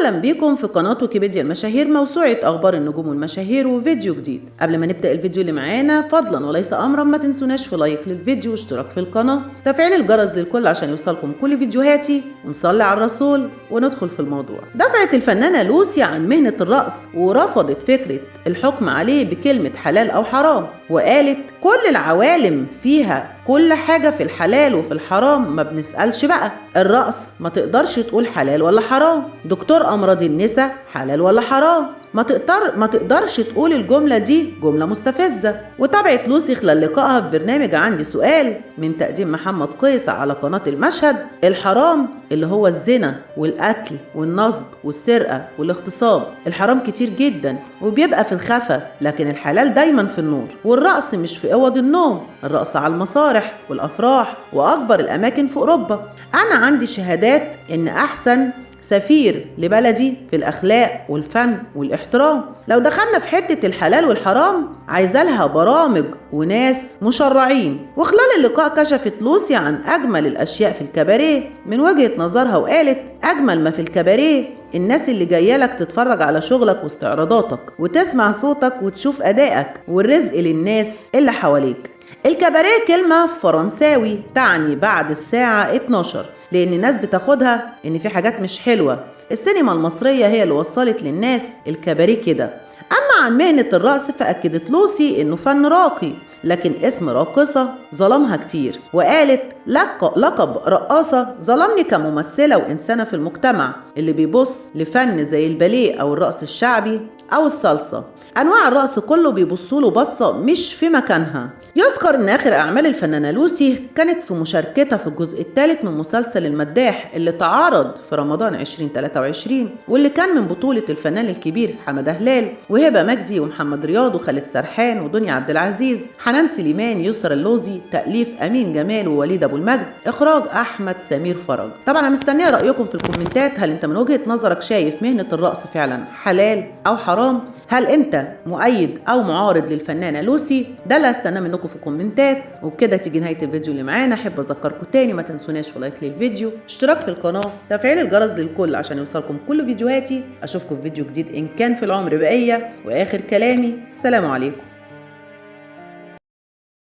أهلا بيكم في قناة ويكيبيديا المشاهير، موسوعة أخبار النجوم والمشاهير وفيديو جديد. قبل ما نبدأ الفيديو اللي معانا فضلا وليس أمرا ما تنسوناش في لايك للفيديو واشتراك في القناة، تفعيل الجرس للكل عشان يوصلكم كل فيديوهاتي، ونصلي على الرسول وندخل في الموضوع. دفعت الفنانة لوسي عن مهنة الرقص ورفضت فكرة الحكم عليه بكلمة حلال أو حرام، وقالت كل العوالم فيها كل حاجة في الحلال وفي الحرام، ما بنسألش بقى. الرقص ما تقدرش تقول حلال ولا حرام، دكتور أمراض النساء حلال ولا حرام، ما تقدرش تقول الجملة دي جملة مستفزة. وتابعت لوسي خلال لقائها في برنامج عندي سؤال من تقديم محمد قيس على قناة المشهد: الحرام اللي هو الزنا والقتل والنصب والسرقة والاغتصاب، الحرام كتير جدا وبيبقى في الخفا، لكن الحلال دايما في النور. والرقص مش في اوض النوم، الرقص على المسارح والافراح واكبر الاماكن في اوروبا. انا عندي شهادات ان احسن سفير لبلدي في الأخلاق والفن والاحترام. لو دخلنا في حتة الحلال والحرام عايزة لها برامج وناس مشرعين. وخلال اللقاء كشفت لوسي عن أجمل الأشياء في الكباريه من وجهة نظرها، وقالت أجمل ما في الكباريه الناس اللي جايه لك تتفرج على شغلك واستعراضاتك وتسمع صوتك وتشوف أدائك، والرزق للناس اللي حواليك. الكباريه كلمة فرنساوي تعني بعد الساعة 12، لأن الناس بتاخدها إن في حاجات مش حلوة. السينما المصرية هي اللي وصلت للناس الكباريه كده. أما عن مهنة الرقص فأكدت لوسي إنه فن راقي، لكن اسم راقصة ظلمها كتير، وقالت لقب رقاصة ظلمني كممثلة وإنسانة في المجتمع اللي بيبص لفن زي الباليه أو الرقص الشعبي أو الصلصة. أنواع الرقص كله بيبصوا له بصة مش في مكانها. يذكر إن آخر أعمال الفنانة لوسي كانت في مشاركتها في الجزء الثالث من مسلسل المداح اللي تعارض في رمضان 2023، واللي كان من بطولة الفنان الكبير حمادة هلال وهبة مجدي ومحمد رياض وخالد سرحان ودنيا عبد العزيز، حنان سليمان، يسرى اللوزي، تأليف أمين جمال ووليد أبو المجد، إخراج أحمد سمير فرج. طبعا أنا مستنية رأيكم في الكومنتات. هل أنت من وجهة نظرك شايف مهنة الرقص فعلا حلال أو حرام؟ هل أنت مؤيد أو معارض للفنانة لوسي؟ ده اللي هستناه منكم في الكومنتات. وبكده تيجي نهاية الفيديو اللي معانا. أحب أذكركم تاني ما تنسوناش في لايك للفيديو، اشتراك في القناة، تفعيل الجرس للكل عشان يوصلكم كل فيديوهاتي. أشوفكم في فيديو جديد إن كان في العمر بقية. وآخر كلامي السلام عليكم.